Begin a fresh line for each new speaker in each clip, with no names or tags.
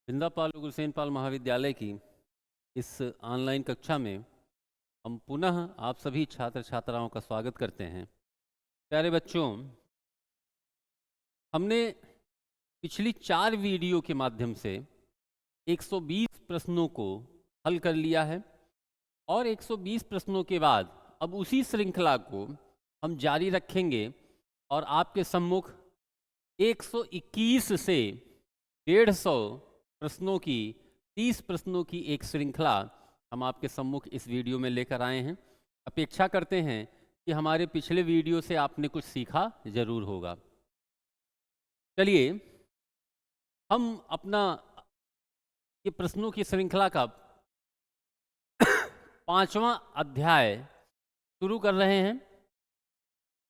जिंदापाल गुरसेन पाल महाविद्यालय की इस ऑनलाइन कक्षा में हम पुनः आप सभी छात्र छात्राओं का स्वागत करते हैं। प्यारे बच्चों, हमने पिछली 4 वीडियो के माध्यम से 120 प्रश्नों को हल कर लिया है और 120 प्रश्नों के बाद अब उसी श्रृंखला को हम जारी रखेंगे और आपके सम्मुख 121 से 150 प्रश्नों की 30 प्रश्नों की एक श्रृंखला हम आपके सम्मुख इस वीडियो में लेकर आए हैं। अपेक्षा करते हैं कि हमारे पिछले वीडियो से आपने कुछ सीखा जरूर होगा। चलिए हम अपना ये प्रश्नों की श्रृंखला का 5वां अध्याय शुरू कर रहे हैं।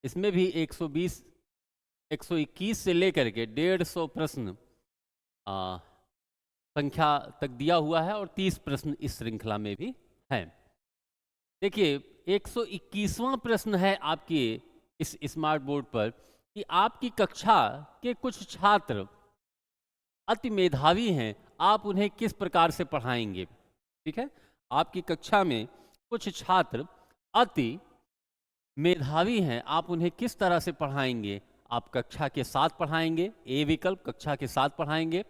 इसमें भी 120 121 से लेकर के 150 प्रश्न संख्या तक दिया हुआ है और 30 प्रश्न इस श्रृंखला में भी हैं। देखिए 121वां प्रश्न है आपके इस स्मार्ट बोर्ड पर कि आपकी कक्षा के कुछ छात्र अति मेधावी हैं, आप उन्हें किस प्रकार से पढ़ाएंगे। ठीक है, आपकी कक्षा में कुछ छात्र अति मेधावी हैं, आप उन्हें किस तरह से पढ़ाएंगे। आप कक्षा के साथ पढ़ाएंगे, ए विकल्प कक्षा के साथ पढ़ाएंगे,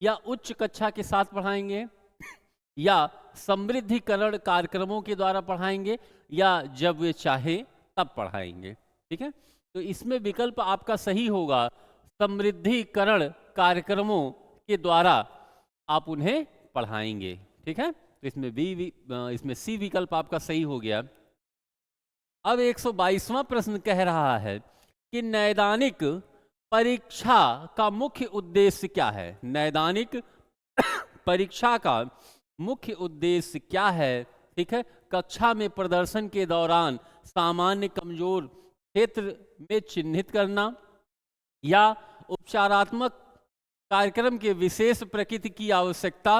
या उच्च कक्षा के साथ पढ़ाएंगे, या समृद्धिकरण कार्यक्रमों के द्वारा पढ़ाएंगे, या जब वे चाहे तब पढ़ाएंगे। ठीक है, तो इसमें विकल्प आपका सही होगा, समृद्धिकरण कार्यक्रमों के द्वारा आप उन्हें पढ़ाएंगे। ठीक है, तो इसमें सी विकल्प आपका सही हो गया। अब 122वां प्रश्न कह रहा है कि नैदानिक परीक्षा का मुख्य उद्देश्य क्या है। नैदानिक परीक्षा का मुख्य उद्देश्य क्या है। ठीक है, कक्षा में प्रदर्शन के दौरान सामान्य कमजोर क्षेत्र में चिन्हित करना, या उपचारात्मक कार्यक्रम के विशेष प्रकृति की आवश्यकता,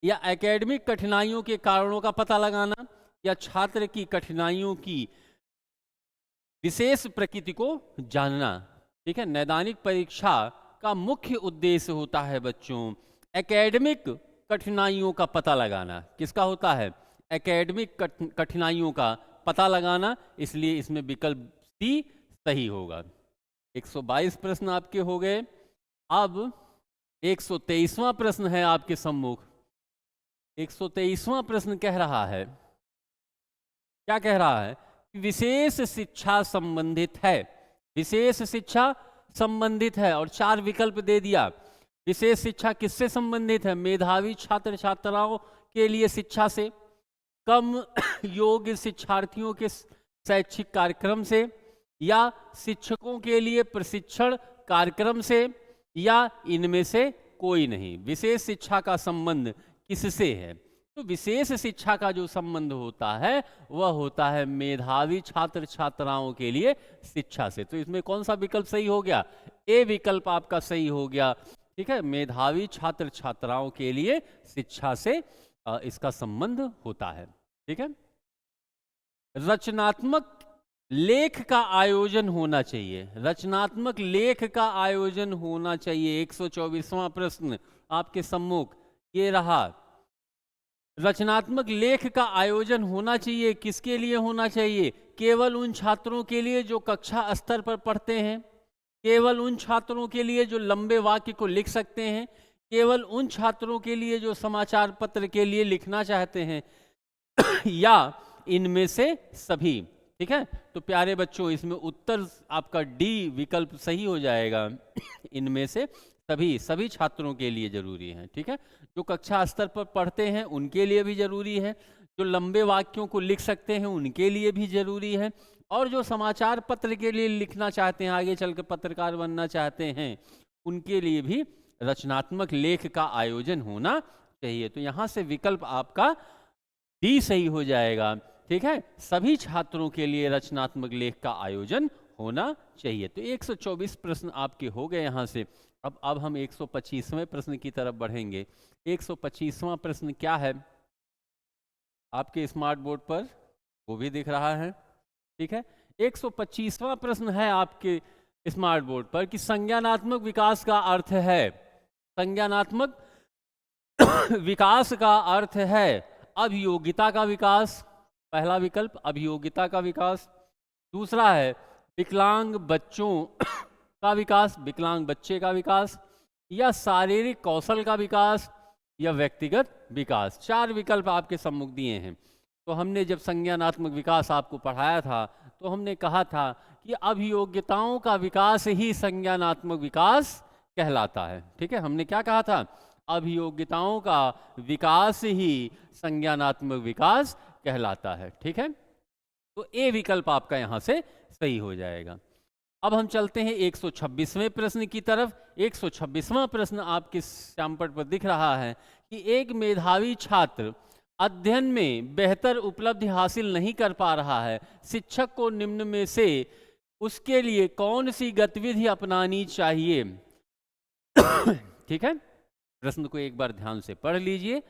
या एकेडमिक कठिनाइयों के कारणों का पता लगाना, या छात्र की कठिनाइयों की विशेष प्रकृति को जानना। ठीक है, नैदानिक परीक्षा का मुख्य उद्देश्य होता है बच्चों एकेडमिक कठिनाइयों का पता लगाना। किसका होता है? एकेडमिक कठिनाइयों का पता लगाना, इसलिए इसमें विकल्प सी सही होगा। 122 प्रश्न आपके हो गए। अब 123वां प्रश्न है आपके सम्मुख। 123वां प्रश्न कह रहा है, क्या कह रहा है? विशेष शिक्षा संबंधित है। विशेष शिक्षा संबंधित है और 4 विकल्प दे दिया। विशेष शिक्षा किससे संबंधित है? मेधावी छात्र छात्राओं के लिए शिक्षा से, कम योग्य शिक्षार्थियों के शैक्षिक कार्यक्रम से, या शिक्षकों के लिए प्रशिक्षण कार्यक्रम से, या इनमें से कोई नहीं। विशेष शिक्षा का संबंध किससे है? तो विशेष शिक्षा का जो संबंध होता है वह होता है मेधावी छात्र छात्राओं के लिए शिक्षा से। तो इसमें कौन सा विकल्प सही हो गया? ए विकल्प आपका सही हो गया। ठीक है, मेधावी छात्र छात्राओं के लिए शिक्षा से इसका संबंध होता है। ठीक है, रचनात्मक लेख का आयोजन होना चाहिए। रचनात्मक लेख का आयोजन होना चाहिए। 124वां प्रश्न आपके सम्मुख ये रहा। रचनात्मक लेख का आयोजन होना चाहिए। किसके लिए होना चाहिए? केवल उन छात्रों के लिए जो कक्षा स्तर पर पढ़ते हैं, केवल उन छात्रों के लिए जो लंबे वाक्य को लिख सकते हैं, केवल उन छात्रों के लिए जो समाचार पत्र के लिए लिखना चाहते हैं, या इनमें से सभी। ठीक है, तो प्यारे बच्चों इसमें उत्तर आपका डी विकल्प सही हो जाएगा। इनमें से सभी छात्रों के लिए जरूरी है। ठीक है, जो कक्षा स्तर पर पढ़ते हैं उनके लिए भी जरूरी है, जो लंबे वाक्यों को लिख सकते हैं उनके लिए भी जरूरी है, और जो समाचार पत्र के लिए लिखना चाहते हैं, आगे चलकर पत्रकार बनना चाहते हैं, उनके लिए भी रचनात्मक लेख का आयोजन होना चाहिए। तो यहाँ से विकल्प आपका डी सही हो जाएगा। ठीक है, सभी छात्रों के लिए रचनात्मक लेख का आयोजन होना चाहिए। तो 124 प्रश्न आपके हो गए यहाँ से। अब हम 125वें प्रश्न की तरफ बढ़ेंगे। 125वां प्रश्न क्या है आपके स्मार्ट बोर्ड पर? वो भी दिख रहा है। ठीक है, 125वां प्रश्न है आपके स्मार्ट बोर्ड पर कि संज्ञानात्मक विकास का अर्थ है। संज्ञानात्मक विकास का अर्थ है अभियोगिता का विकास, पहला विकल्प अभियोगिता का विकास। दूसरा है विकलांग बच्चों का विकास, विकलांग बच्चे का विकास, या शारीरिक कौशल का विकास, या व्यक्तिगत विकास। चार विकल्प आपके सम्मुख दिए हैं। तो हमने जब संज्ञानात्मक विकास आपको पढ़ाया था तो हमने कहा था कि अभियोग्यताओं का विकास ही संज्ञानात्मक विकास कहलाता है। ठीक है, हमने क्या कहा था? अभियोग्यताओं का विकास ही संज्ञानात्मक विकास कहलाता है। ठीक है, तो ए विकल्प आपका यहां से सही हो जाएगा। अब हम चलते हैं 126वें प्रश्न की तरफ। 126वां प्रश्न आपके श्यामपट पर दिख रहा है कि एक मेधावी छात्र अध्ययन में बेहतर उपलब्धि हासिल नहीं कर पा रहा है, शिक्षक को निम्न में से उसके लिए कौन सी गतिविधि अपनानी चाहिए? ठीक है, प्रश्न को एक बार ध्यान से पढ़ लीजिए।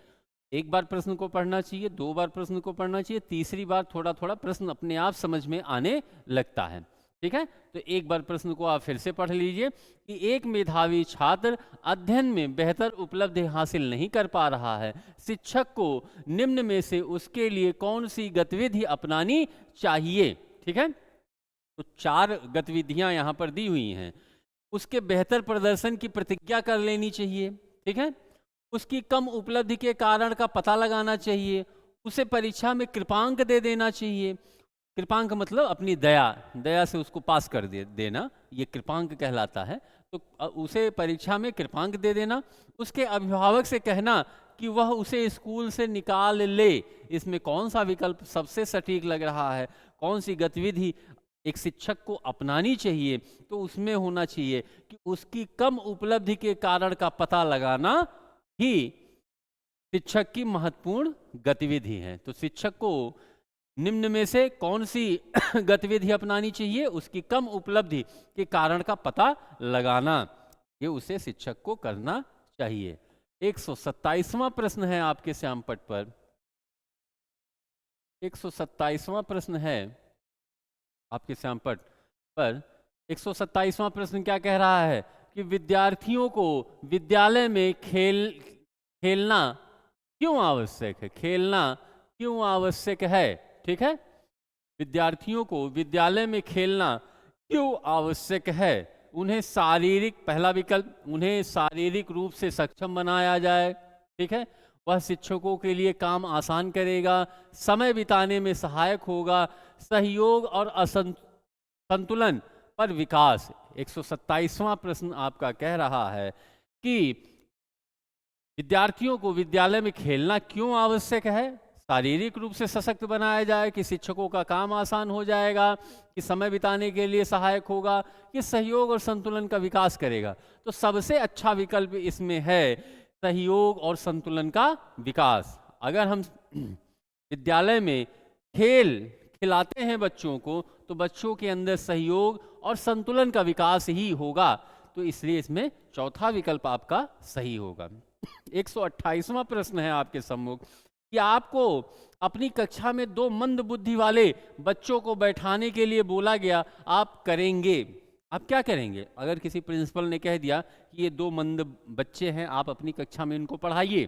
एक बार प्रश्न को पढ़ना चाहिए, दो बार प्रश्न को पढ़ना चाहिए, तीसरी बार थोड़ा थोड़ा प्रश्न अपने आप समझ में आने लगता है। ठीक है, तो एक बार प्रश्न को आप फिर से पढ़ लीजिए कि एक मेधावी छात्र अध्ययन में बेहतर उपलब्धि हासिल नहीं कर पा रहा है, शिक्षक को निम्न में से उसके लिए कौन सी गतिविधि अपनानी चाहिए? ठीक है, तो चार गतिविधियां यहां पर दी हुई हैं। उसके बेहतर प्रदर्शन की प्रतिज्ञा कर लेनी चाहिए। ठीक है, उसकी कम उपलब्धि के कारण का पता लगाना चाहिए, उसे परीक्षा में कृपांक दे देना चाहिए। कृपांक मतलब अपनी दया से उसको पास कर देना, ये कृपांक कहलाता है। तो उसे परीक्षा में कृपांक दे देना। उसके अभिभावक से कहना कि वह उसे स्कूल से निकाल ले। इसमें कौन सा विकल्प सबसे सटीक लग रहा है? कौन सी गतिविधि एक शिक्षक को अपनानी चाहिए? तो उसमें होना चाहिए कि उसकी कम उपलब्धि के कारण का पता लगाना ही शिक्षक की महत्वपूर्ण गतिविधि है। तो शिक्षक को निम्न में से कौन सी गतिविधि अपनानी चाहिए? उसकी कम उपलब्धि के कारण का पता लगाना, ये उसे शिक्षक को करना चाहिए। 127वां प्रश्न है आपके श्यामपट पर। 127वां प्रश्न है आपके श्यामपट पर। 127वां प्रश्न क्या कह रहा है कि विद्यार्थियों को विद्यालय में खेलना क्यों आवश्यक है? खेलना क्यों आवश्यक है? ठीक है, विद्यार्थियों को विद्यालय में खेलना क्यों आवश्यक है? उन्हें शारीरिक, पहला विकल्प, उन्हें शारीरिक रूप से सक्षम बनाया जाए। ठीक है, वह शिक्षकों के लिए काम आसान करेगा, समय बिताने में सहायक होगा, सहयोग और संतुलन पर विकास। 127वां प्रश्न आपका कह रहा है कि विद्यार्थियों को विद्यालय में खेलना क्यों आवश्यक है? शारीरिक रूप से सशक्त बनाया जाए, कि शिक्षकों का काम आसान हो जाएगा, कि समय बिताने के लिए सहायक होगा, कि सहयोग और संतुलन का विकास करेगा। तो सबसे अच्छा विकल्प इसमें है सहयोग और संतुलन का विकास। अगर हम विद्यालय में खिलाते हैं बच्चों को, तो बच्चों के अंदर सहयोग और संतुलन का विकास ही होगा। तो इसलिए इसमें चौथा विकल्प आपका सही होगा। 128वां प्रश्न है आपके सम्मुख कि आपको अपनी कक्षा में 2 मंद बुद्धि वाले बच्चों को बैठाने के लिए बोला गया, आप करेंगे? आप क्या करेंगे? अगर किसी प्रिंसिपल ने कह दिया कि ये 2 मंद बच्चे हैं, आप अपनी कक्षा में इनको पढ़ाइए,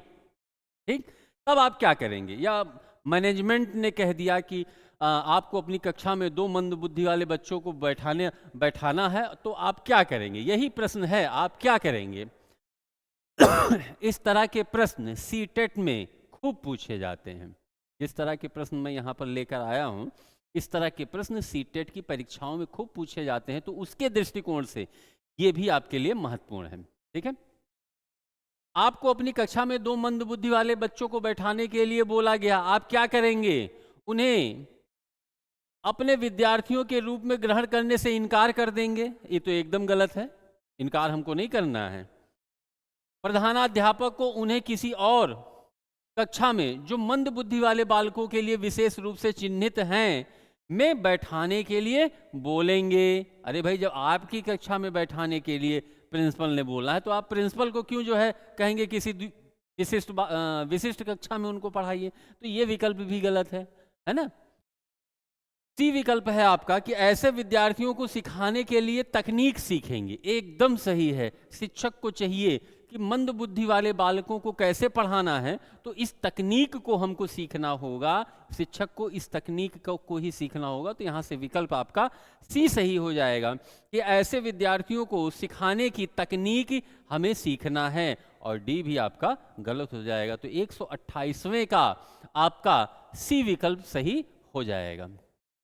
ठीक, तब आप क्या करेंगे? या मैनेजमेंट ने कह दिया कि आपको अपनी कक्षा में 2 मंद बुद्धि वाले बच्चों को बैठाना है, तो आप क्या करेंगे? यही प्रश्न है, आप क्या करेंगे? इस तरह के प्रश्न सीटेट में खूब पूछे जाते हैं। जिस तरह के प्रश्न मैं यहाँ पर लेकर आया हूँ, इस तरह के प्रश्न सीटेट की परीक्षाओं में खूब पूछे जाते हैं। तो उसके दृष्टिकोण से ये भी आपके लिए महत्वपूर्ण है। ठीक है, आपको अपनी कक्षा में 2 मंद बुद्धि वाले बच्चों को बैठाने के लिए बोला गया, आप क्या करेंगे? उन्हें अपने विद्यार्थियों के रूप में ग्रहण करने से इनकार कर देंगे? ये तो एकदम गलत है, इनकार हमको नहीं करना है। प्रधानाध्यापक को उन्हें किसी और कक्षा में जो मंद बुद्धि वाले बालकों के लिए विशेष रूप से चिन्हित हैं में बैठाने के लिए बोलेंगे। अरे भाई, जब आपकी कक्षा में बैठाने के लिए प्रिंसिपल ने बोला है, तो आप प्रिंसिपल को क्यों जो है कहेंगे किसी विशिष्ट कक्षा में उनको पढ़ाइए? तो ये विकल्प भी गलत है ना। सी विकल्प है आपका कि ऐसे विद्यार्थियों को सिखाने के लिए तकनीक सीखेंगे, एकदम सही है। शिक्षक को चाहिए कि मंद बुद्धि वाले बालकों को कैसे पढ़ाना है, तो इस तकनीक को हमको सीखना होगा, शिक्षक को इस तकनीक को ही सीखना होगा। तो यहाँ से विकल्प आपका सी सही हो जाएगा कि ऐसे विद्यार्थियों को सिखाने की तकनीक हमें सीखना है, और डी भी आपका गलत हो जाएगा। तो 128वें का आपका सी विकल्प सही हो जाएगा।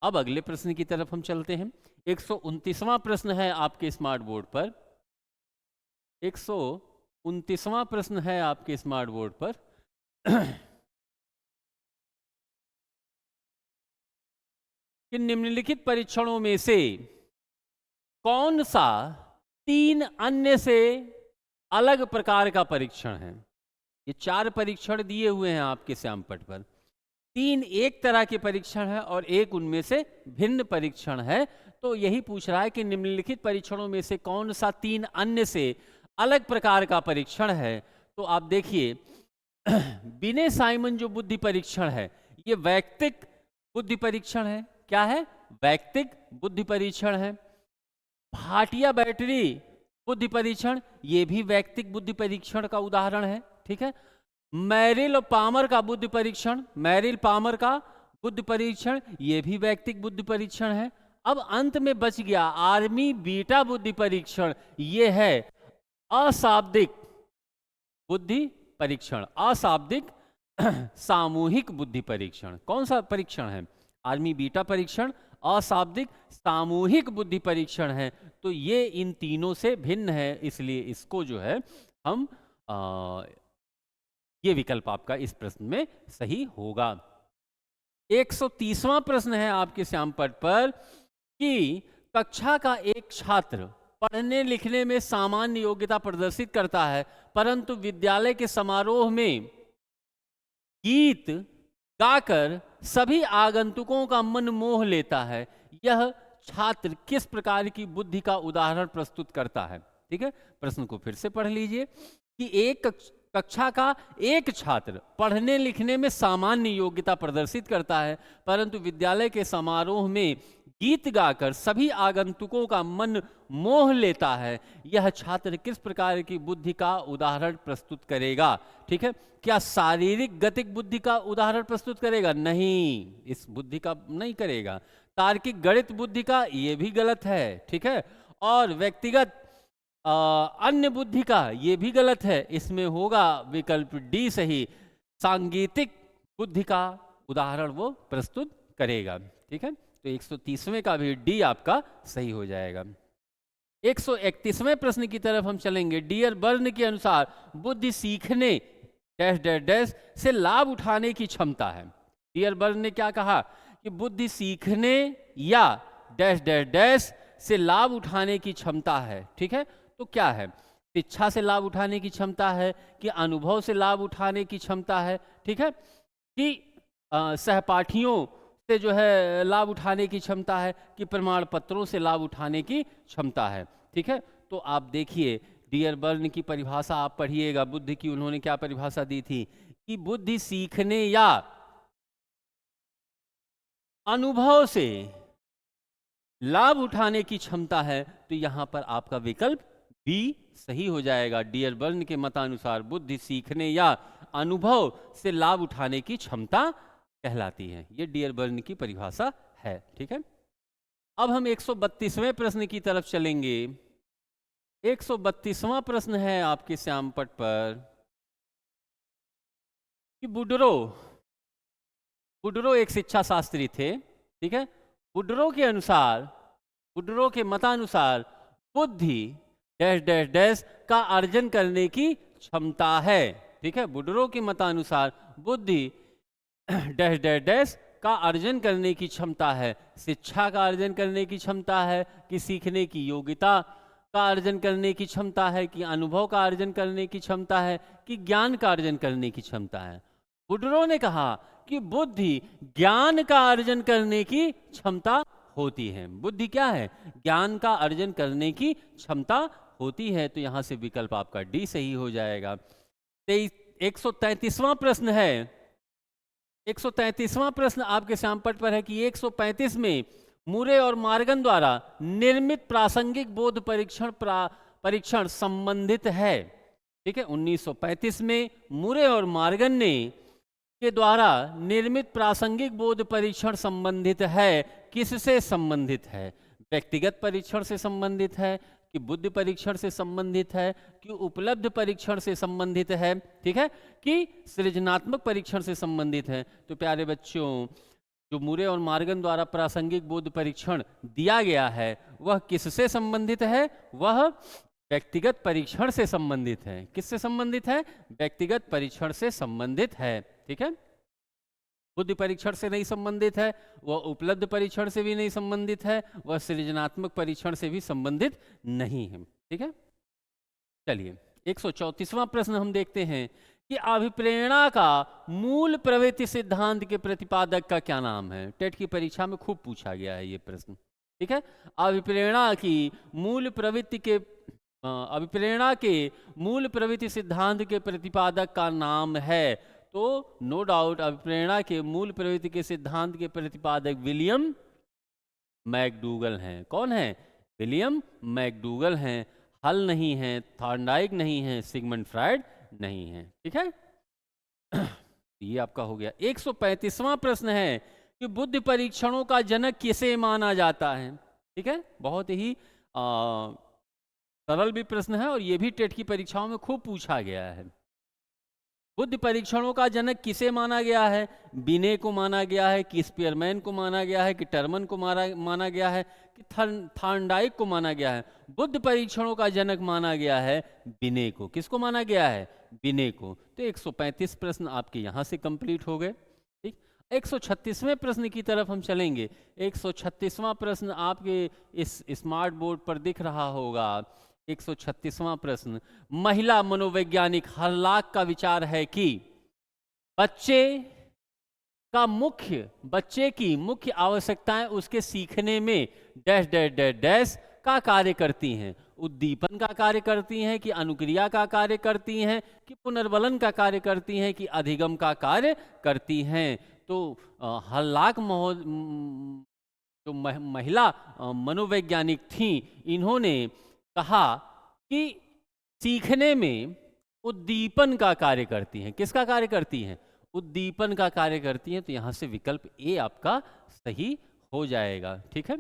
अब अगले प्रश्न की तरफ हम चलते हैं। 129वां प्रश्न है आपके स्मार्ट बोर्ड पर। 129वां प्रश्न है आपके स्मार्ट बोर्ड पर। कि निम्नलिखित परीक्षणों में से कौन सा 3 अन्य से अलग प्रकार का परीक्षण है? ये 4 परीक्षण दिए हुए हैं आपके श्यामपट पर। 3 एक तरह के परीक्षण है और एक उनमें से भिन्न परीक्षण है। तो यही पूछ रहा है कि निम्नलिखित परीक्षणों में से कौन सा 3 अन्य से अलग प्रकार का परीक्षण है। तो आप देखिए, बिने साइमन जो बुद्धि परीक्षण है, ये वैयक्तिक बुद्धि परीक्षण है। क्या है? वैयक्तिक बुद्धि परीक्षण है। भाटिया बैटरी बुद्धि परीक्षण, ये भी वैयक्तिक बुद्धि परीक्षण का उदाहरण है। ठीक है। मैरिल और पामर का बुद्धि परीक्षण, मैरिल पामर का बुद्धि परीक्षण, ये भी वैयक्तिक बुद्धि परीक्षण है। अब अंत में बच गया आर्मी बीटा बुद्धि परीक्षण, ये है अशाब्दिक बुद्धि परीक्षण, अशाब्दिक सामूहिक बुद्धि परीक्षण। कौन सा परीक्षण है? आर्मी बीटा परीक्षण, अशाब्दिक सामूहिक बुद्धि परीक्षण है। तो ये इन तीनों से भिन्न है, इसलिए इसको जो है हम ये विकल्प आपका इस प्रश्न में सही होगा। 130वां प्रश्न है आपके श्यामपट पर कि कक्षा का एक छात्र पढ़ने लिखने में सामान्य योग्यता प्रदर्शित करता है, परंतु विद्यालय के समारोह में गीत गाकर सभी आगंतुकों का मन मोह लेता है। यह छात्र किस प्रकार की बुद्धि का उदाहरण प्रस्तुत करता है? ठीक है, प्रश्न को फिर से पढ़ लीजिए कि एक कक्षा का एक छात्र पढ़ने लिखने में सामान्य योग्यता प्रदर्शित करता है, परंतु विद्यालय के समारोह में गीत गाकर सभी आगंतुकों का मन मोह लेता है। यह छात्र किस प्रकार की बुद्धि का उदाहरण प्रस्तुत करेगा? ठीक है, क्या शारीरिक गतिक बुद्धि का उदाहरण प्रस्तुत करेगा? नहीं, इस बुद्धि का नहीं करेगा। तार्किक गणित बुद्धि का, ये भी गलत है। ठीक है, और व्यक्तिगत अन्य बुद्धि का, ये भी गलत है। इसमें होगा विकल्प डी सही, सांगीतिक बुद्धि का उदाहरण वो प्रस्तुत करेगा। ठीक है, तो 130वें का भी डी आपका सही हो जाएगा। 131वें प्रश्न की तरफ हम चलेंगे। डियर बर्न के अनुसार बुद्धि सीखने डैश डैश डैश से लाभ उठाने की क्षमता है। डियर बर्न ने क्या कहा कि बुद्धि सीखने या डैश डैश डैश से लाभ उठाने की क्षमता है। ठीक है, तो क्या है? शिक्षा से लाभ उठाने की क्षमता है, कि अनुभव से लाभ उठाने की क्षमता है, ठीक है, कि सहपाठियों से जो है लाभ उठाने की क्षमता है, कि प्रमाण पत्रों से लाभ उठाने की क्षमता है। ठीक है, तो आप देखिए डियर बर्न की परिभाषा आप पढ़िएगा। बुद्धि की उन्होंने क्या परिभाषा दी थी कि बुद्धि सीखने या अनुभव से लाभ उठाने की क्षमता है। तो यहां पर आपका विकल्प बी सही हो जाएगा। डियर बर्न के मतानुसार बुद्धि सीखने या अनुभव से लाभ उठाने की क्षमता कहलाती है। ये डियर बर्न की परिभाषा है। ठीक है, अब हम 132वें प्रश्न की तरफ चलेंगे। 132वां प्रश्न है आपके श्यामपट पर कि बुडरो एक शिक्षा शास्त्री थे। ठीक है, बुडरो के मतानुसार बुद्धि डैश डैश डैश का अर्जन करने की क्षमता है। ठीक है, बुडरो के मतानुसार बुद्धि डैश डैश डैश का अर्जन करने की क्षमता है। शिक्षा का अर्जन करने की क्षमता है, कि सीखने की योग्यता का अर्जन करने की क्षमता है, कि अनुभव का अर्जन करने की क्षमता है, कि ज्ञान का अर्जन करने की क्षमता है। बुडरो ने कहा कि बुद्धि ज्ञान का अर्जन करने की क्षमता होती है। बुद्धि क्या है? ज्ञान का अर्जन करने की क्षमता होती है। तो यहां से विकल्प आपका डी सही हो जाएगा। 133वां प्रश्न है। 133वां प्रश्न आपके श्यामपट पर है कि 135 में मुरे और मार्गन द्वारा निर्मित प्रासंगिक बोध परीक्षण संबंधित है। ठीक है। 1935 में मुरे और मॉर्गन ने के द्वारा निर्मित प्रासंगिक बोध परीक्षण संबंधित है, किससे संबंधित है? व्यक्तिगत परीक्षण से संबंधित है कि बुद्धि परीक्षण से संबंधित है कि उपलब्ध परीक्षण से संबंधित है, ठीक है, कि सृजनात्मक परीक्षण से संबंधित है? तो प्यारे बच्चों, जो मुरे और मॉर्गन द्वारा प्रासंगिक बोध परीक्षण दिया गया है वह किससे संबंधित है? वह व्यक्तिगत परीक्षण से संबंधित है। किससे संबंधित है? व्यक्तिगत परीक्षण से संबंधित है, ठीक है। बुद्धि परीक्षण से नहीं संबंधित है, वह उपलब्ध परीक्षण से भी नहीं संबंधित है, वह सृजनात्मक परीक्षण से भी संबंधित नहीं है, ठीक है। चलिए 134वां प्रश्न हम देखते हैं कि अभिप्रेरणा का मूल प्रवृत्ति सिद्धांत के प्रतिपादक का क्या नाम है? टेट की परीक्षा में खूब पूछा गया है ये प्रश्न, ठीक है। अभिप्रेरणा की मूल प्रवृत्ति के अभिप्रेरणा के मूल प्रवृत्ति सिद्धांत के प्रतिपादक का नाम है, तो नो डाउट अभिप्रेरणा के मूल प्रवृत्ति के सिद्धांत के प्रतिपादक विलियम मैकडूगल हैं। कौन है? विलियम मैकडूगल हैं। हल नहीं है, थॉर्नडाइक नहीं है, सिगमंड फ्रायड नहीं है, ठीक है। ये आपका हो गया। 135वां प्रश्न है कि बुद्धि परीक्षणों का जनक किसे माना जाता है? ठीक है, बहुत ही सरल भी प्रश्न है और ये भी टेट की परीक्षाओं में खूब पूछा गया है। बुद्धि परीक्षणों का जनक किसे माना गया है? बिने को माना गया है कि स्पीयरमैन को माना गया है कि टर्मन को माना गया है कि थॉर्नडाइक को माना गया है? बुद्धि परीक्षणों का जनक माना गया है बिने को। किसको माना गया है? बिने को। तो 135 प्रश्न आपके यहाँ से कंप्लीट हो गए, ठीक। 136वें प्रश्न की तरफ हम चलेंगे। 136वां प्रश्न आपके इस स्मार्ट बोर्ड पर दिख रहा होगा। 136वां प्रश्न, महिला मनोवैज्ञानिक हर्लॉक का विचार है कि बच्चे की मुख्य आवश्यकताएं उसके सीखने में डैश डैश डैश डैश का कार्य करती हैं। उद्दीपन का कार्य करती हैं कि अनुक्रिया का कार्य करती हैं कि पुनर्बलन का कार्य करती हैं कि अधिगम का कार्य करती हैं। तो हर्लॉक जो महिला मनोवैज्ञानिक थी, इन्होंने कहा कि सीखने में उद्दीपन का कार्य करती हैं। किसका कार्य करती हैं? उद्दीपन का कार्य करती हैं। तो यहां से विकल्प ए आपका सही हो जाएगा, ठीक है।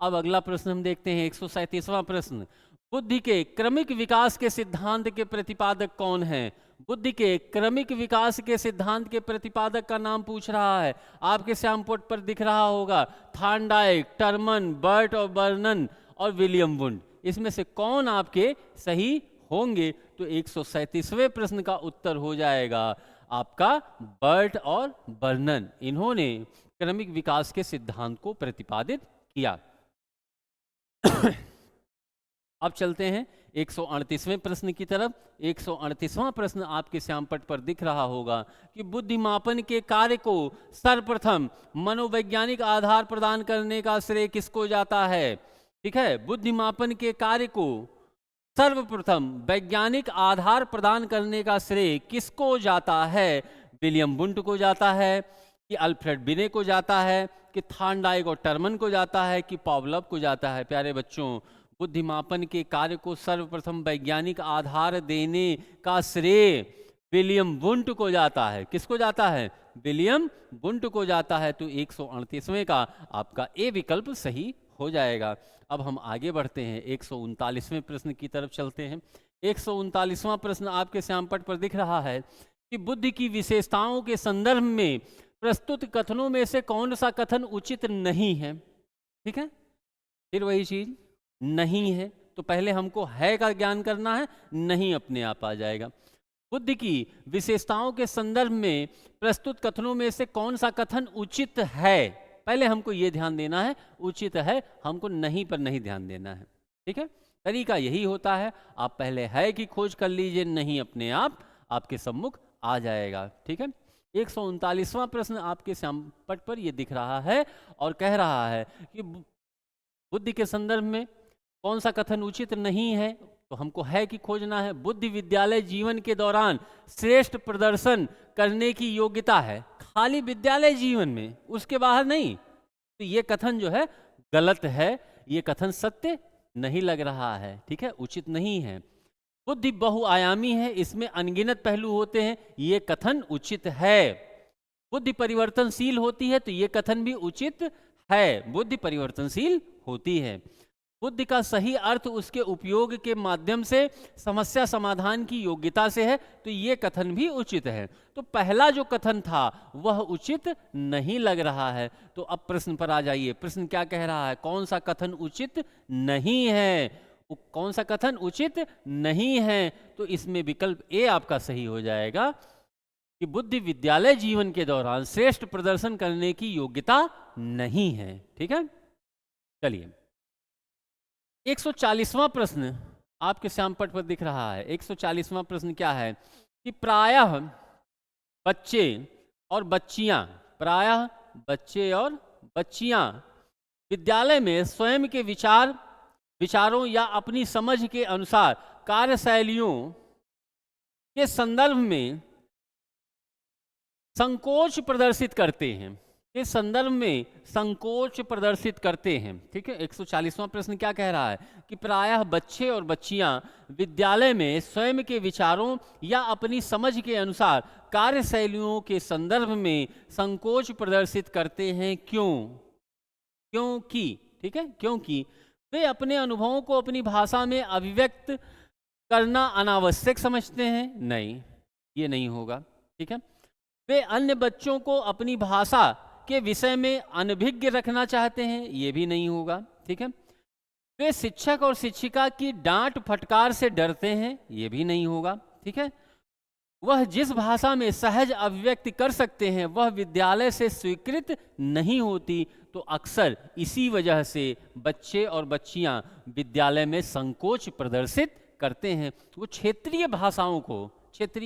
अब अगला प्रश्न हम देखते हैं। 137वां प्रश्न, बुद्धि के क्रमिक विकास के सिद्धांत के प्रतिपादक कौन है? बुद्धि के क्रमिक विकास के सिद्धांत के प्रतिपादक का नाम पूछ रहा है। आपके श्यामपट पर दिख रहा होगा थॉर्नडाइक, टर्मन, बर्ट और बर्नन और विलियम वुंड। इसमें से कौन आपके सही होंगे? तो 137वें प्रश्न का उत्तर हो जाएगा आपका बर्ट और बर्नन। इन्होंने क्रमिक विकास के सिद्धांत को प्रतिपादित किया। अब चलते हैं 138वें प्रश्न की तरफ। 138वां प्रश्न आपके श्यामपट पर दिख रहा होगा कि बुद्धिमापन के कार्य को सर्वप्रथम मनोवैज्ञानिक आधार प्रदान करने का श्रेय किसको जाता है? ठीक है, बुद्धिमापन के कार्य को सर्वप्रथम वैज्ञानिक आधार प्रदान करने का श्रेय किसको जाता है? विलियम वुंड को जाता है कि अल्फ्रेड बिने को जाता है कि थॉर्नडाइक और टर्मन को जाता है कि पावलोव को जाता है? प्यारे बच्चों, बुद्धिमापन के कार्य को सर्वप्रथम वैज्ञानिक आधार देने का श्रेय विलियम वुंड को जाता है। किसको जाता है? विलियम वुंड को जाता है। तो 138वें का आपका ए विकल्प सही हो जाएगा। अब हम आगे बढ़ते हैं, 139वें प्रश्न की तरफ चलते हैं। 139वां प्रश्न आपके श्यामपट पर दिख रहा है कि बुद्धि की विशेषताओं के संदर्भ में प्रस्तुत कथनों में से कौन सा कथन उचित नहीं है? ठीक है, फिर वही चीज नहीं है, तो पहले हमको है का ज्ञान करना है, नहीं अपने आप आ जाएगा। बुद्धि की विशेषताओं के संदर्भ में प्रस्तुत कथनों में से कौन सा कथन उचित है? पहले हमको ये ध्यान देना है उचित है, हमको नहीं पर नहीं ध्यान देना है। ठीक है, तरीका यही होता है, आप पहले है की खोज कर लीजिए, नहीं अपने आप आपके सम्मुख आ जाएगा। ठीक है, 139वां प्रश्न आपके श्यामपट पर ये दिख रहा है और कह रहा है कि बुद्धि के संदर्भ में कौन सा कथन उचित नहीं है, तो हमको है कि खोजना है। बुद्धि विद्यालय जीवन के दौरान श्रेष्ठ प्रदर्शन करने की योग्यता है, खाली विद्यालय जीवन में, उसके बाहर नहीं। तो ये कथन जो है गलत है, ये कथन सत्य नहीं लग रहा है। ठीक है, उचित नहीं है। बुद्धि बहुआयामी है, इसमें अनगिनत पहलू होते हैं, ये कथन उचित है। बुद्धि परिवर्तनशील होती है, तो ये कथन भी उचित है। बुद्धि परिवर्तनशील होती है। बुद्धि का सही अर्थ उसके उपयोग के माध्यम से समस्या समाधान की योग्यता से है, तो ये कथन भी उचित है। तो पहला जो कथन था वह उचित नहीं लग रहा है। तो अब प्रश्न पर आ जाइए। प्रश्न क्या कह रहा है? कौन सा कथन उचित नहीं है? कौन सा कथन उचित नहीं है? तो इसमें विकल्प ए आपका सही हो जाएगा कि बुद्धि विद्यालय जीवन के दौरान श्रेष्ठ प्रदर्शन करने की योग्यता नहीं है। ठीक है, चलिए 140वां प्रश्न आपके श्यामपट पर दिख रहा है। 140वां प्रश्न क्या है कि प्रायः बच्चे और बच्चियां विद्यालय में स्वयं के विचारों या अपनी समझ के अनुसार कार्यशैलियों के संदर्भ में संकोच प्रदर्शित करते हैं। इस संदर्भ में संकोच प्रदर्शित करते हैं। ठीक है, 140वां प्रश्न क्या कह रहा है कि प्रायः बच्चे और बच्चियां विद्यालय में स्वयं के विचारों या अपनी समझ के अनुसार कार्यशैलियों के संदर्भ में संकोच प्रदर्शित करते हैं। क्योंकि ठीक है, क्योंकि वे अपने अनुभवों को अपनी भाषा में अभिव्यक्त करना अनावश्यक समझते हैं। नहीं, ये नहीं होगा। ठीक है, वे अन्य बच्चों को अपनी भाषा के विषय में अनभिज्ञ रखना चाहते हैं। ये भी नहीं होगा। ठीक है, वे शिक्षक और शिक्षिका की डांट फटकार से डरते हैं। ये भी नहीं होगा। ठीक है, वह जिस भाषा में सहज अभिव्यक्ति कर सकते हैं वह विद्यालय से स्वीकृत नहीं होती। तो अक्सर इसी वजह से बच्चे और बच्चियां विद्यालय में संकोच प्रदर्शित करते हैं। वो क्षेत्रीय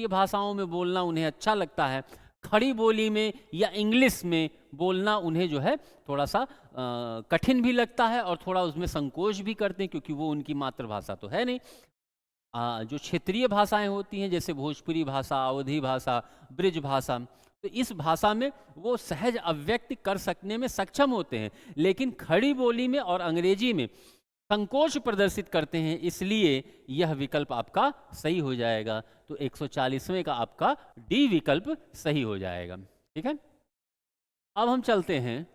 भाषाओं में बोलना उन्हें अच्छा लगता है। खड़ी बोली में या इंग्लिश में बोलना उन्हें जो है थोड़ा सा कठिन भी लगता है और थोड़ा उसमें संकोच भी करते हैं, क्योंकि वो उनकी मातृभाषा तो है नहीं। जो क्षेत्रीय भाषाएं होती हैं जैसे भोजपुरी भाषा, अवधी भाषा, ब्रिज भाषा, तो इस भाषा में वो सहज अभिव्यक्ति कर सकने में सक्षम होते हैं, लेकिन खड़ी बोली में और अंग्रेजी में संकोच प्रदर्शित करते हैं। इसलिए यह विकल्प आपका सही हो जाएगा। तो 140वें का आपका डी विकल्प सही हो जाएगा। ठीक है, अब हम चलते हैं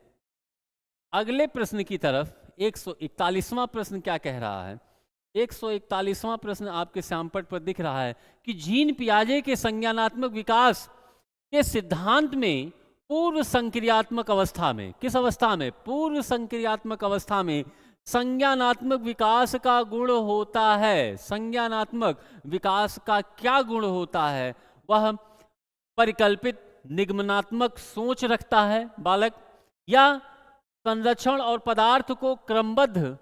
अगले प्रश्न की तरफ। 141वां प्रश्न क्या कह रहा है? 141वां प्रश्न आपके श्यामपट पर दिख रहा है कि जीन पियाजे के संज्ञानात्मक विकास के सिद्धांत में पूर्व संक्रियात्मक अवस्था में, किस अवस्था में? पूर्व संक्रियात्मक अवस्था में संज्ञानात्मक विकास का गुण होता है। संज्ञानात्मक विकास का क्या गुण होता है? वह परिकल्पित निगमनात्मक सोच रखता है बालक, या संरक्षण और पदार्थ को क्रमबद्ध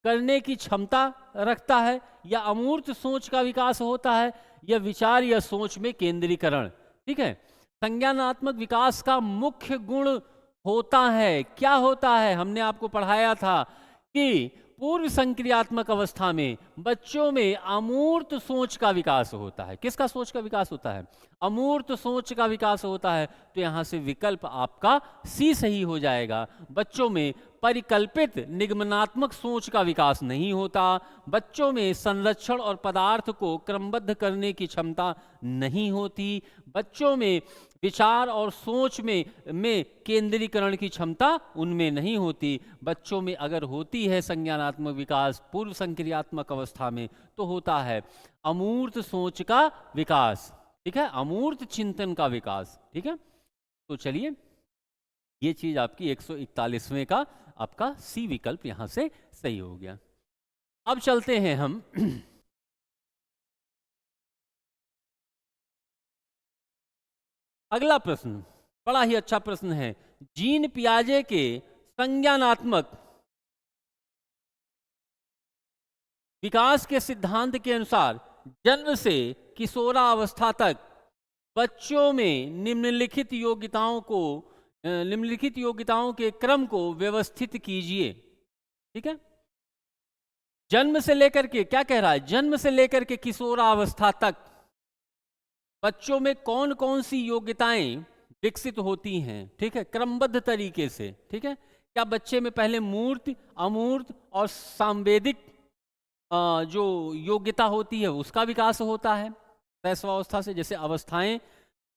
करने की क्षमता रखता है, या अमूर्त सोच का विकास होता है, या विचार या सोच में केंद्रीकरण। ठीक है, संज्ञानात्मक विकास का मुख्य गुण होता है, क्या होता है? हमने आपको पढ़ाया था कि पूर्व संक्रियात्मक अवस्था में बच्चों में अमूर्त सोच का विकास होता है। किसका सोच का विकास होता है? अमूर्त सोच का विकास होता है। तो यहाँ से विकल्प आपका सी सही हो जाएगा। बच्चों में परिकल्पित निगमनात्मक सोच का विकास नहीं होता, बच्चों में संरक्षण और पदार्थ को क्रमबद्ध करने की क्षमता नहीं होती, बच्चों में विचार और सोच में केंद्रीकरण की क्षमता उनमें नहीं होती। बच्चों में अगर होती है संज्ञानात्मक विकास पूर्व संक्रियात्मक अवस्था में, तो होता है अमूर्त सोच का विकास। ठीक है, अमूर्त चिंतन का विकास। ठीक है, तो चलिए ये चीज आपकी 141वें का आपका सी विकल्प यहां से सही हो गया। अब चलते हैं हम अगला प्रश्न। बड़ा ही अच्छा प्रश्न है। जीन पियाजे के संज्ञानात्मक विकास के सिद्धांत के अनुसार जन्म से किशोरावस्था तक बच्चों में निम्नलिखित योग्यताओं के क्रम को व्यवस्थित कीजिए। ठीक है, जन्म से लेकर के, क्या कह रहा है? जन्म से लेकर के किशोरावस्था तक बच्चों में कौन कौन सी योग्यताएं विकसित होती हैं। ठीक है, क्रमबद्ध तरीके से। ठीक है, क्या बच्चे में पहले मूर्त, अमूर्त और सांवेदिक जो योग्यता होती है उसका विकास होता है शैशवावस्था से। जैसे अवस्थाएं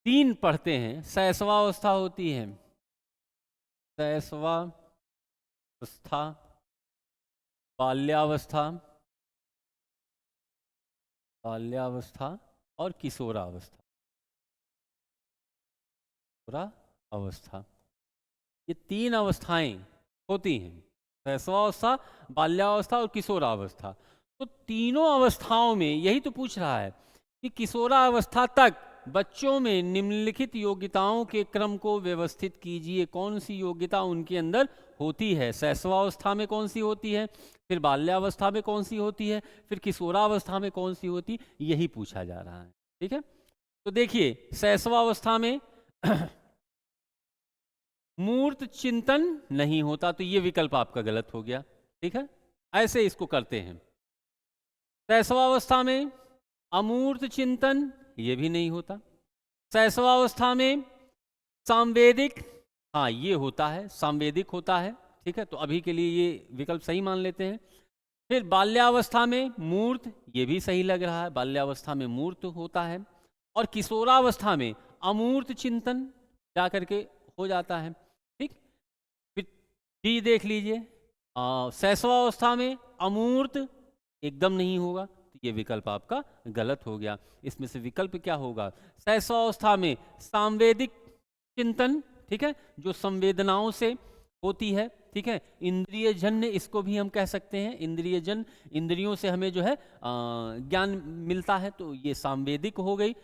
3 पढ़ते हैं, शैशवावस्था होती है, शैशवावस्था, बाल्यावस्था, और किशोरावस्था, अवस्था। ये 3 अवस्थाएं होती हैं, शैशवावस्था, बाल्यावस्था और किशोरावस्था। तो तीनों अवस्थाओं में यही तो पूछ रहा है कि किशोरावस्था तक बच्चों में निम्नलिखित योग्यताओं के क्रम को व्यवस्थित कीजिए। कौन सी योग्यता उनके अंदर होती है, शैशवावस्था में कौन सी होती है, फिर बाल्यावस्था में कौन सी होती है, फिर किशोरावस्था में कौन सी होती, यही पूछा जा रहा है। ठीक है, तो देखिए शैशवावस्था में मूर्त चिंतन नहीं होता, तो ये विकल्प आपका गलत हो गया। ठीक है, ऐसे इसको करते हैं। शैशवावस्था में अमूर्त चिंतन, ये भी नहीं होता। शैशवावस्था में सांवेदिक, हाँ ये होता है, सांवेदिक होता है। ठीक है, तो अभी के लिए ये विकल्प सही मान लेते हैं। फिर बाल्यावस्था में मूर्त, ये भी सही लग रहा है, बाल्यावस्था में मूर्त होता है। और किशोरावस्था में अमूर्त चिंतन जा करके हो जाता है। ठीक, फिर डी देख लीजिए, शैशवावस्था में अमूर्त एकदम नहीं होगा, तो ये विकल्प आपका गलत हो गया। इसमें से विकल्प क्या होगा, शैशवावस्था में सांवेदिक चिंतन, ठीक है, जो संवेदनाओं से होती है। ठीक है, इंद्रिय जन्य इसको भी हम कह सकते हैं, इंद्रिय जन, इंद्रियों से हमें जो है ज्ञान मिलता है, तो ये सांवेदिक हो गई।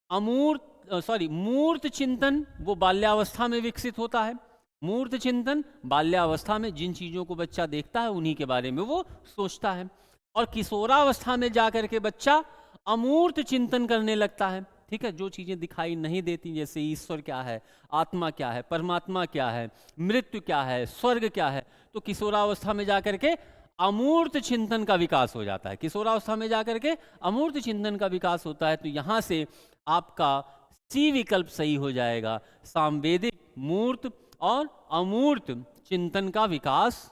मूर्त चिंतन वो बाल्यावस्था में विकसित होता है। मूर्त चिंतन बाल्यावस्था में जिन चीजों को बच्चा देखता है उन्हीं के बारे में वो सोचता है। और किशोरावस्था में जाकर के बच्चा अमूर्त चिंतन करने लगता है। ठीक है, जो चीजें दिखाई नहीं देती, जैसे ईश्वर क्या है, आत्मा क्या है, परमात्मा क्या है, मृत्यु क्या है, स्वर्ग क्या है, तो किशोरावस्था में जाकर के अमूर्त चिंतन का विकास हो जाता है। किशोरावस्था में जाकर के अमूर्त चिंतन का विकास होता है। तो यहां से आपका सी विकल्प सही हो जाएगा, सांवेदिक, मूर्त और अमूर्त चिंतन का विकास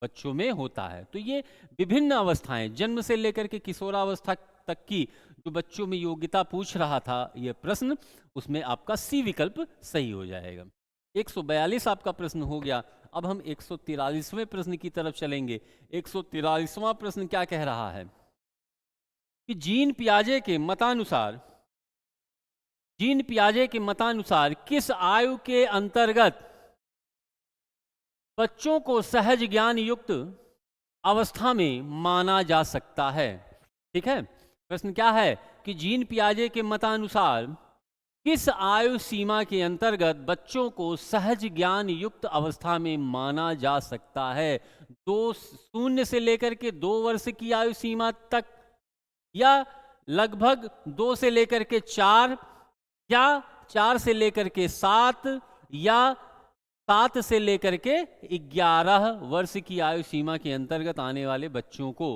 बच्चों में होता है। तो ये विभिन्न अवस्थाएं, जन्म से लेकर के किशोरावस्था तक की जो बच्चों में योग्यता पूछ रहा था ये प्रश्न, उसमें आपका सी विकल्प सही हो जाएगा। 142 आपका प्रश्न हो गया। अब हम 143वें प्रश्न की तरफ चलेंगे। 143वां प्रश्न क्या कह रहा है कि जीन पियाजे के मतानुसार किस आयु के अंतर्गत बच्चों को सहज ज्ञान युक्त अवस्था में माना जा सकता है। ठीक है, प्रश्न क्या है कि जीन पियाजे के मतानुसार किस आयु सीमा के अंतर्गत बच्चों को सहज ज्ञान युक्त अवस्था में माना जा सकता है। 0 से लेकर के 2 वर्ष की आयु सीमा तक, या लगभग 2 से लेकर के 4, या 4 से लेकर के 7, या 7 से लेकर के 11 वर्ष की आयु सीमा के अंतर्गत आने वाले बच्चों को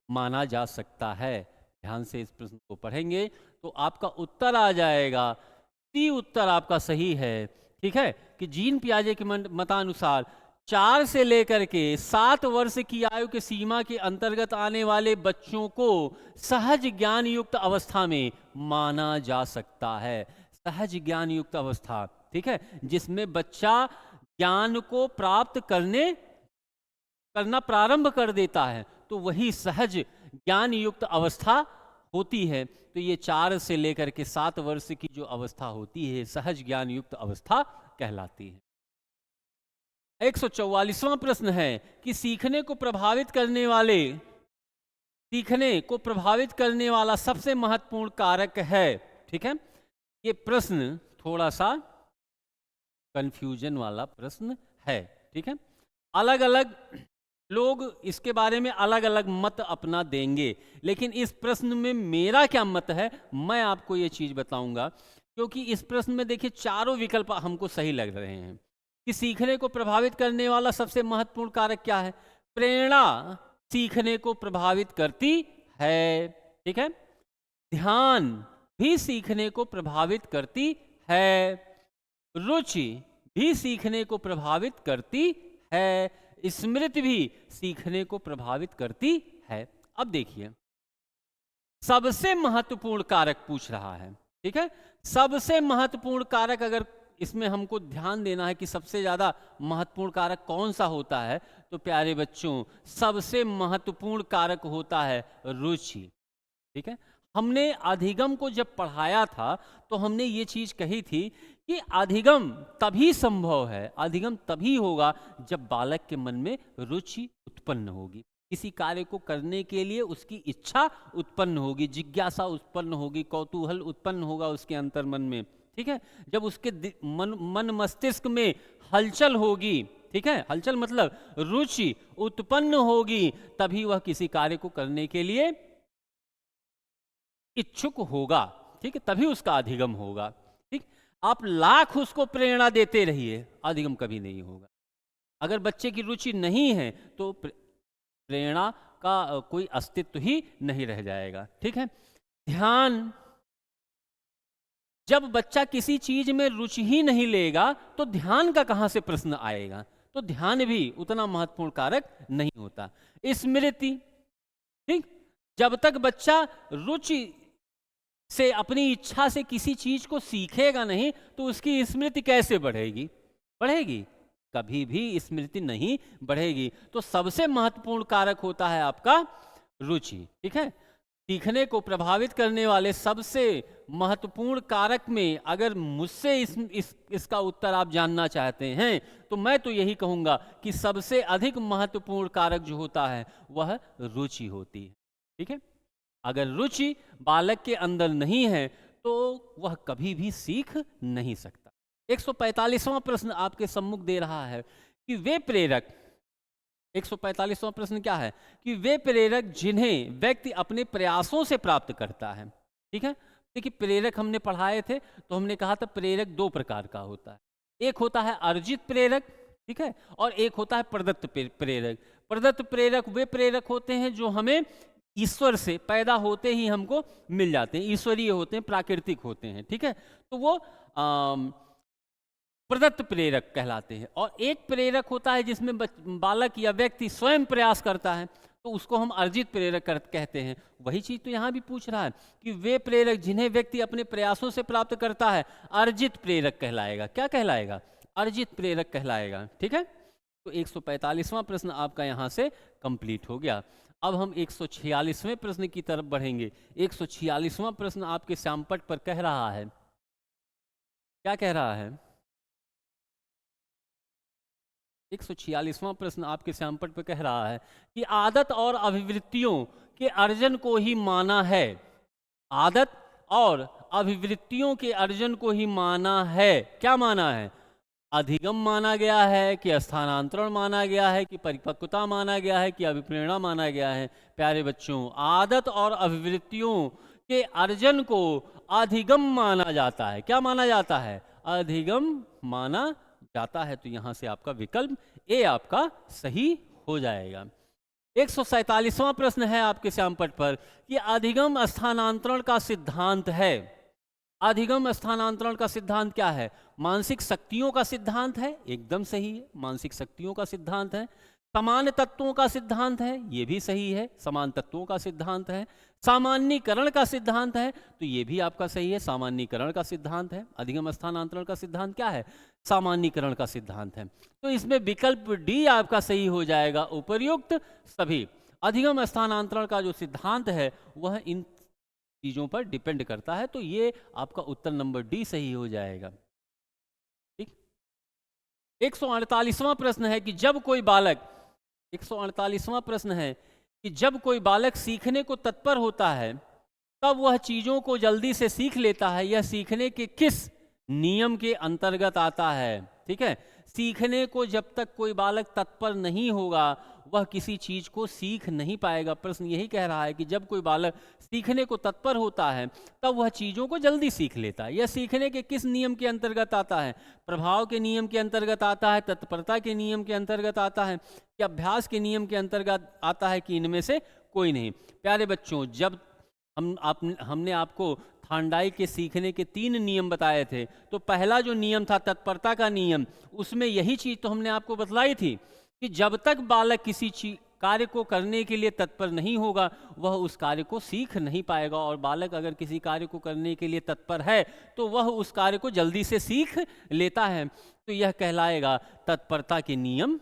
माना जा सकता है। ध्यान से इस प्रश्न को पढ़ेंगे तो आपका उत्तर आ जाएगा, सी उत्तर आपका सही है। ठीक है, कि जीन पियाजे के मतानुसार 4 से लेकर के 7 वर्ष की आयु के सीमा के अंतर्गत आने वाले बच्चों को सहज ज्ञान युक्त अवस्था में माना जा सकता है। सहज ज्ञान युक्त अवस्था, ठीक है, जिसमें बच्चा ज्ञान को प्राप्त करना प्रारंभ कर देता है, तो वही सहज ज्ञान युक्त अवस्था होती है। तो ये 4 से लेकर के 7 वर्ष की जो अवस्था होती है सहज ज्ञान युक्त अवस्था कहलाती है। 144वां प्रश्न है कि सीखने को प्रभावित करने वाला सबसे महत्वपूर्ण कारक है। ठीक है, ये प्रश्न थोड़ा सा कंफ्यूजन वाला प्रश्न है। ठीक है, अलग अलग लोग इसके बारे में अलग अलग मत अपना देंगे, लेकिन इस प्रश्न में मेरा क्या मत है मैं आपको ये चीज बताऊंगा, क्योंकि इस प्रश्न में देखिए चारों विकल्प हमको सही लग रहे हैं कि सीखने को प्रभावित करने वाला सबसे महत्वपूर्ण कारक क्या है। प्रेरणा सीखने को प्रभावित करती है। ठीक है, ध्यान भी सीखने को प्रभावित करती है, रुचि भी सीखने को प्रभावित करती है, स्मृति भी सीखने को प्रभावित करती है। अब देखिए, सबसे महत्वपूर्ण कारक पूछ रहा है, ठीक है। सबसे महत्वपूर्ण कारक, अगर इसमें हमको ध्यान देना है कि सबसे ज्यादा महत्वपूर्ण कारक कौन सा होता है, तो प्यारे बच्चों, सबसे महत्वपूर्ण कारक होता है रुचि, ठीक है। हमने अधिगम को जब पढ़ाया था तो हमने ये चीज कही थी कि अधिगम तभी संभव है, अधिगम तभी होगा जब बालक के मन में रुचि उत्पन्न होगी, किसी कार्य को करने के लिए उसकी इच्छा उत्पन्न होगी, जिज्ञासा उत्पन्न होगी, कौतूहल उत्पन्न होगा उसके अंतर्मन में, ठीक है। जब उसके मन मस्तिष्क में हलचल होगी, ठीक है, हलचल मतलब रुचि उत्पन्न होगी, तभी वह किसी कार्य को करने के लिए इच्छुक होगा, ठीक है, तभी उसका अधिगम होगा, ठीक। आप लाख उसको प्रेरणा देते रहिए, अधिगम कभी नहीं होगा। अगर बच्चे की रुचि नहीं है तो प्रेरणा का कोई अस्तित्व ही नहीं रह जाएगा, ठीक है। ध्यान, जब बच्चा किसी चीज में रुचि ही नहीं लेगा तो ध्यान का कहां से प्रश्न आएगा, तो ध्यान भी उतना महत्वपूर्ण कारक नहीं होता। स्मृति, ठीक, जब तक बच्चा रुचि से, अपनी इच्छा से किसी चीज को सीखेगा नहीं तो उसकी स्मृति कैसे बढ़ेगी, बढ़ेगी कभी भी स्मृति नहीं बढ़ेगी। तो सबसे महत्वपूर्ण कारक होता है आपका रुचि, ठीक है। सीखने को प्रभावित करने वाले सबसे महत्वपूर्ण कारक में अगर मुझसे इसका उत्तर आप जानना चाहते हैं तो मैं तो यही कहूंगा कि सबसे अधिक महत्वपूर्ण कारक जो होता है वह रुचि होती है, ठीक है। अगर रुचि बालक के अंदर नहीं है तो वह कभी भी सीख नहीं सकता। 145वां प्रश्न आपके सम्मुख दे रहा है कि वे प्रेरक, 145वां प्रश्न क्या है कि वे प्रेरक जिन्हें व्यक्ति अपने प्रयासों से प्राप्त करता है, ठीक है। देखिए, प्रेरक हमने पढ़ाए थे तो हमने कहा था प्रेरक दो प्रकार का होता है, एक होता है अर्जित प्रेरक, ठीक है, और एक होता है प्रदत्त प्रेरक। प्रदत्त प्रेरक वे प्रेरक होते हैं जो हमें ईश्वर से पैदा होते ही हमको मिल जाते हैं, ईश्वरीय होते हैं, प्राकृतिक होते हैं, ठीक है। तो वो प्रदत्त प्रेरक कहलाते हैं। और एक प्रेरक होता है जिसमें बालक या व्यक्ति स्वयं प्रयास करता है, तो उसको हम अर्जित प्रेरक कहते हैं। वही चीज तो यहाँ भी पूछ रहा है कि वे प्रेरक जिन्हें व्यक्ति अपने प्रयासों से प्राप्त करता है अर्जित प्रेरक कहलाएगा। क्या कहलाएगा? अर्जित प्रेरक कहलाएगा, ठीक है। तो 145वां प्रश्न आपका यहाँ से कंप्लीट हो गया। अब हम 146वें प्रश्न की तरफ बढ़ेंगे। 146वां प्रश्न आपके श्यामपट पर कह रहा है, क्या कह रहा है? 146वां प्रश्न आपके श्यामपट पर कह रहा है कि आदत और अभिवृत्तियों के अर्जन को ही माना है, आदत और अभिवृत्तियों के अर्जन को ही माना है। क्या माना है? अधिगम माना गया है कि स्थानांतरण माना गया है कि परिपक्वता माना गया है कि अभिप्रेरणा माना गया है? प्यारे बच्चों, आदत और अभिवृत्तियों के अर्जन को अधिगम माना जाता है। क्या माना जाता है? अधिगम माना जाता है। तो यहां से आपका विकल्प ए आपका सही हो जाएगा। 147वां प्रश्न है आपके श्यामपट पर कि अधिगम स्थानांतरण का सिद्धांत है। अधिगम स्थानांतरण का सिद्धांत क्या है? मानसिक शक्तियों का सिद्धांत है, एकदम सही है, मानसिक शक्तियों का सिद्धांत है। समान तत्वों का सिद्धांत है, ये भी सही है, समान तत्वों का सिद्धांत है। सामान्यीकरण का सिद्धांत है, तो ये भी आपका सही है, सामान्यीकरण का सिद्धांत है। अधिगम स्थानांतरण का सिद्धांत क्या है? सामान्यीकरण का सिद्धांत है। तो इसमें विकल्प डी आपका सही हो जाएगा, उपर्युक्त सभी। अधिगम स्थानांतरण का जो सिद्धांत है वह इन चीजों पर डिपेंड करता है, तो ये आपका उत्तर नंबर डी सही हो जाएगा, ठीक। 148वां प्रश्न है कि जब कोई बालक, 148वां प्रश्न है कि जब कोई बालक सीखने को तत्पर होता है तब वह चीजों को जल्दी से सीख लेता है, यह सीखने के किस नियम के अंतर्गत आता है? ठीक है, सीखने को जब तक कोई बालक तत्पर नहीं होगा वह किसी चीज को सीख नहीं पाएगा। प्रश्न यही कह रहा है कि जब कोई बालक सीखने को तत्पर होता है तब वह चीजों को जल्दी सीख लेता है। यह सीखने के किस नियम के अंतर्गत आता है? प्रभाव के नियम के अंतर्गत आता है, तत्परता के नियम के अंतर्गत आता है, कि अभ्यास के नियम के अंतर्गत आता है, कि इनमें से कोई नहीं? प्यारे बच्चों, जब हमने आपको थांडाई के सीखने के 3 नियम बताए थे, तो पहला जो नियम था तत्परता का नियम, उसमें यही चीज तो हमने आपको बतलाई थी कि जब तक बालक किसी कार्य को करने के लिए तत्पर नहीं होगा वह उस कार्य को सीख नहीं पाएगा, और बालक अगर किसी कार्य को करने के लिए तत्पर है तो वह उस कार्य को जल्दी से सीख लेता है। तो यह कहलाएगा तत्परता के नियम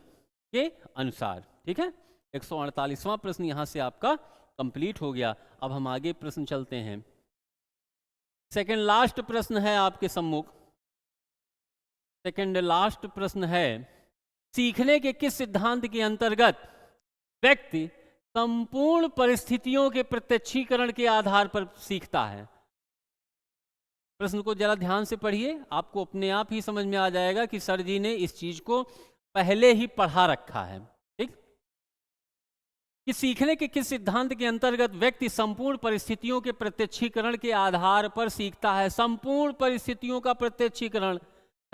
के अनुसार। ठीक है, 148वां प्रश्न यहाँ से आपका कंप्लीट हो गया। अब हम आगे प्रश्न चलते हैं। सेकंड लास्ट प्रश्न है आपके सम्मुख। सेकंड लास्ट प्रश्न है, सीखने के किस सिद्धांत के अंतर्गत व्यक्ति संपूर्ण परिस्थितियों के प्रत्यक्षीकरण के आधार पर सीखता है? प्रश्न को जरा ध्यान से पढ़िए, आपको अपने आप ही समझ में आ जाएगा कि सर जी ने इस चीज को पहले ही पढ़ा रखा है। ठीक, कि सीखने के किस सिद्धांत के अंतर्गत व्यक्ति संपूर्ण परिस्थितियों के प्रत्यक्षीकरण के आधार पर सीखता है। संपूर्ण परिस्थितियों का प्रत्यक्षीकरण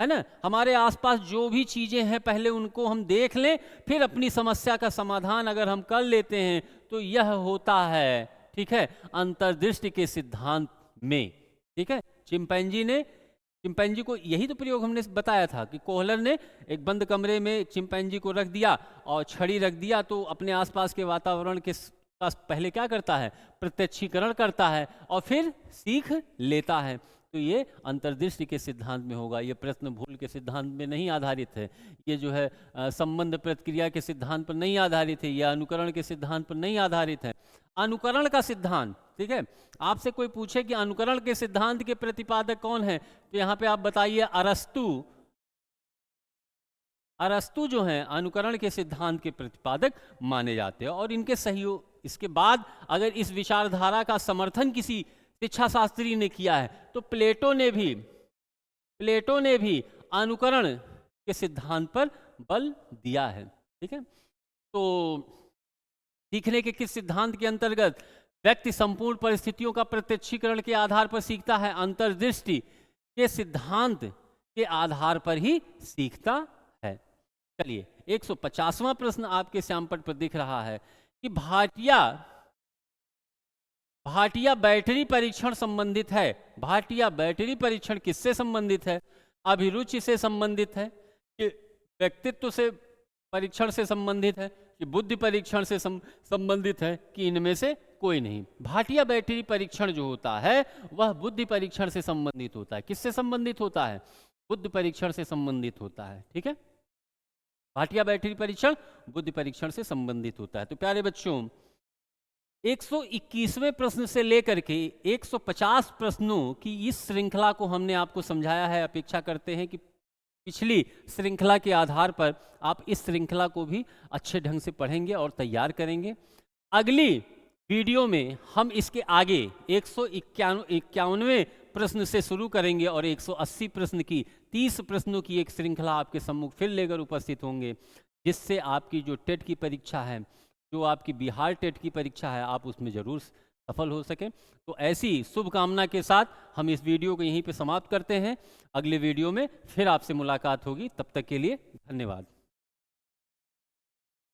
है ना, हमारे आसपास जो भी चीजें हैं पहले उनको हम देख लें, फिर अपनी समस्या का समाधान अगर हम कर लेते हैं तो यह होता है, ठीक है, अंतर्दृष्टि के सिद्धांत में। ठीक है, चिंपैंजी को यही तो प्रयोग हमने बताया था कि कोहलर ने एक बंद कमरे में चिंपैंजी को रख दिया और छड़ी रख दिया, तो अपने आसपास के वातावरण के पहले क्या करता है, प्रत्यक्षीकरण करता है और फिर सीख लेता है। तो ये अंतर्दृष्टि के सिद्धांत में होगा, ये प्रश्न भूल के सिद्धांत में नहीं आधारित है, ये जो है संबंध प्रतिक्रिया के सिद्धांत पर नहीं आधारित है, ये अनुकरण के सिद्धांत पर नहीं आधारित है। अनुकरण का सिद्धांत, ठीक है, आपसे कोई पूछे कि अनुकरण के सिद्धांत के प्रतिपादक कौन है, तो यहाँ पे आप बताइए अरस्तु। अरस्तु जो है अनुकरण के सिद्धांत के प्रतिपादक माने जाते हैं, और इनके सहयोग, इसके बाद अगर इस विचारधारा का समर्थन किसी शिक्षा शास्त्री ने किया है तो प्लेटो ने भी अनुकरण के सिद्धांत पर बल दिया है। ठीक है, तो सीखने के किस सिद्धांत के अंतर्गत व्यक्ति संपूर्ण परिस्थितियों का प्रत्यक्षीकरण के आधार पर सीखता है? अंतर्दृष्टि के सिद्धांत के आधार पर ही सीखता है। चलिए 150वां प्रश्न आपके श्यामपट पर दिख रहा है कि भाटिया बैटरी परीक्षण संबंधित है। भाटिया बैटरी परीक्षण किससे संबंधित है? अभिरुचि से संबंधित है, कि व्यक्तित्व से परीक्षण से संबंधित है, कि बुद्धि परीक्षण से संबंधित है, कि इनमें से कोई नहीं। भाटिया बैटरी परीक्षण जो होता है वह बुद्धि परीक्षण से संबंधित होता है। किससे संबंधित होता है? बुद्धि परीक्षण से संबंधित होता है। ठीक है, भाटिया बैटरी परीक्षण बुद्धि परीक्षण से संबंधित होता है। तो प्यारे बच्चों, 121वें प्रश्न से लेकर के 150 प्रश्नों की इस श्रृंखला को हमने आपको समझाया है। अपेक्षा करते हैं कि पिछली श्रृंखला के आधार पर आप इस श्रृंखला को भी अच्छे ढंग से पढ़ेंगे और तैयार करेंगे। अगली वीडियो में हम इसके आगे 151वें प्रश्न से शुरू करेंगे और 180 प्रश्न की 30 प्रश्नों की एक श्रृंखला आपके सम्मुख फिर लेकर उपस्थित होंगे, जिससे आपकी जो टेट की परीक्षा है, जो आपकी बिहार टेट की परीक्षा है, आप उसमें जरूर सफल हो सकें। तो ऐसी शुभकामना के साथ हम इस वीडियो को यहीं पे समाप्त करते हैं। अगले वीडियो में फिर आपसे मुलाकात होगी, तब तक के लिए धन्यवाद।